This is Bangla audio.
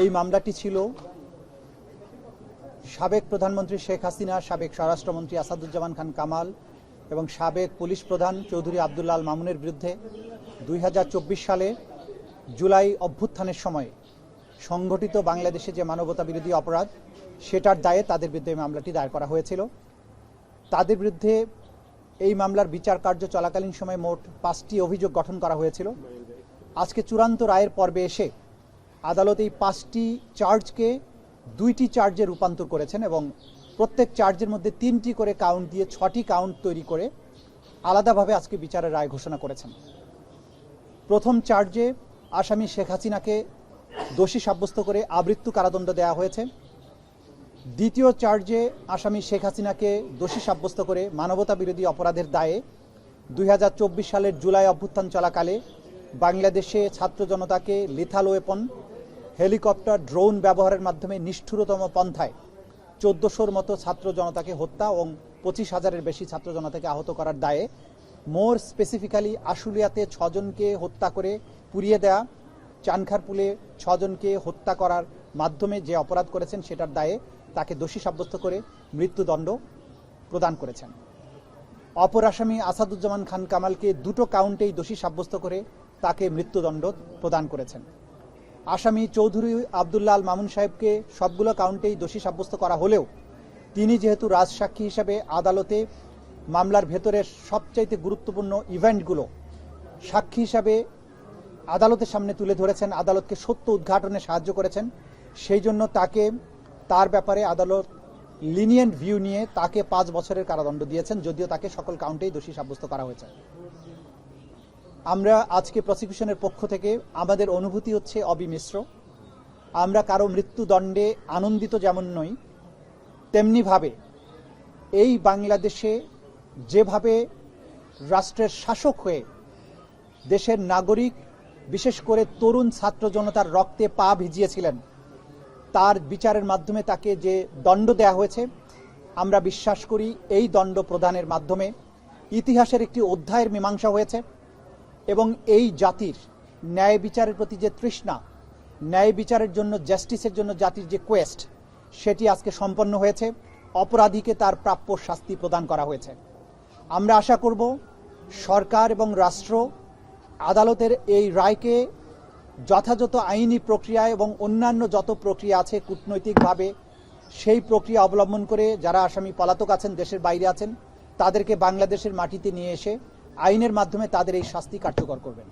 এই মামলাটি ছিল সাবেক প্রধানমন্ত্রী শেখ হাসিনা, সাবেক স্বরাষ্ট্রমন্ত্রী আসাদুজ্জামান খান কামাল এবং সাবেক পুলিশ প্রধান চৌধুরী আব্দুল্লাহ আল মামুনের বিরুদ্ধে 2024 সালে জুলাই অভ্যুত্থানের সময় সংগঠিত বাংলাদেশে যে মানবতা বিরোধী অপরাধ সেটার দায়ে তাদের বিরুদ্ধে এই মামলাটি দায়ের করা হয়েছিল। তাদের বিরুদ্ধে এই মামলার বিচার কার্য চলাকালীন সময়ে মোট 5টি অভিযোগ গঠন করা হয়েছিল। আজকে চূড়ান্ত রায়ের পর্বে এসে আদালত এই 5টি চার্জকে 2টি চার্জে রূপান্তর করেছেন এবং প্রত্যেক চার্জের মধ্যে 3টি করে কাউন্ট দিয়ে 6টি কাউন্ট তৈরি করে আলাদাভাবে আজকে বিচারের রায় ঘোষণা করেছেন। প্রথম চার্জে আসামি শেখ হাসিনাকে দোষী সাব্যস্ত করে আমৃত্যু কারাদণ্ড দেওয়া হয়েছে। দ্বিতীয় চার্জে আসামি শেখ হাসিনাকে দোষী সাব্যস্ত করে মানবতা বিরোধী অপরাধের দায়ে 2024 সালের জুলাই অভ্যুত্থান চলাকালে বাংলাদেশে ছাত্র জনতাকে লিথাল ওয়েপন, হেলিকপ্টার, ড্রোন ব্যবহারের মাধ্যমে নিষ্ঠুরতম পন্থায় 1400-র মতো ছাত্র জনতাকে হত্যা এবং 25,000-এর বেশি ছাত্র জনতাকে আহত করার দায়ে, মোর স্পেসিফিক্যালি আশুলিয়াতে 6 জনকে হত্যা করে পুড়িয়ে দেয়া, চানখারপুলে 6 জনকে হত্যা করার মাধ্যমে যে অপরাধ করেছেন সেটার দায়ে তাকে দোষী সাব্যস্ত করে মৃত্যুদণ্ড প্রদান করেছেন। অপর আসামি আসাদুজ্জামান খান কামালকে 2টো কাউন্টেই দোষী সাব্যস্ত করে তাকে মৃত্যুদণ্ড প্রদান করেছেন। আসামি চৌধুরী আব্দুল্লাহ আল মামুন সাহেবকে সবগুলো কাউন্টেই দোষী সাব্যস্ত করা হলেও তিনি যেহেতু রাজসাক্ষী হিসেবে আদালতে মামলার ভেতরের সবচাইতে গুরুত্বপূর্ণ ইভেন্টগুলো সাক্ষী হিসাবে আদালতের সামনে তুলে ধরেছেন, আদালতকে সত্য উদ্ঘাটনে সাহায্য করেছেন, সেই জন্য তার ব্যাপারে আদালত লিনিয়েন্ট ভিউ নিয়ে তাকে 5 বছরের কারাদণ্ড দিয়েছেন, যদিও তাকে সকল কাউন্টেই দোষী সাব্যস্ত করা হয়েছে। আমরা আজকে প্রসিকিউশনের পক্ষ থেকে আমাদের অনুভূতি হচ্ছে অবিমিশ্র। আমরা কারো মৃত্যুদণ্ডে আনন্দিত যেমন নই, তেমনিভাবে এই বাংলাদেশে যেভাবে রাষ্ট্রের শাসক হয়ে দেশের নাগরিক, বিশেষ করে তরুণ ছাত্র জনতার রক্তে পা ভিজিয়েছিলেন, তার বিচারের মাধ্যমে তাকে যে দণ্ড দেয়া হয়েছে, আমরা বিশ্বাস করি এই দণ্ড প্রদানের মাধ্যমে ইতিহাসের একটি অধ্যায়ের মীমাংসা হয়েছে এবং এই জাতির ন্যায় বিচারের প্রতি যে তৃষ্ণা, ন্যায় বিচারের জন্য, জাস্টিসের জন্য জাতির যে কোয়েস্ট, সেটি আজকে সম্পন্ন হয়েছে। অপরাধীকে তার প্রাপ্য শাস্তি প্রদান করা হয়েছে। আমরা আশা করব সরকার এবং রাষ্ট্র আদালতের এই রায়কে যথাযথ আইনি প্রক্রিয়া এবং অন্যান্য যত প্রক্রিয়া আছে কূটনৈতিকভাবে সেই প্রক্রিয়া অবলম্বন করে যারা আসামি পলাতক আছেন, দেশের বাইরে আছেন, তাদেরকে বাংলাদেশের মাটিতে নিয়ে এসে আইনের মাধ্যমে তাদের এই শাস্তি কার্যকর করবেন।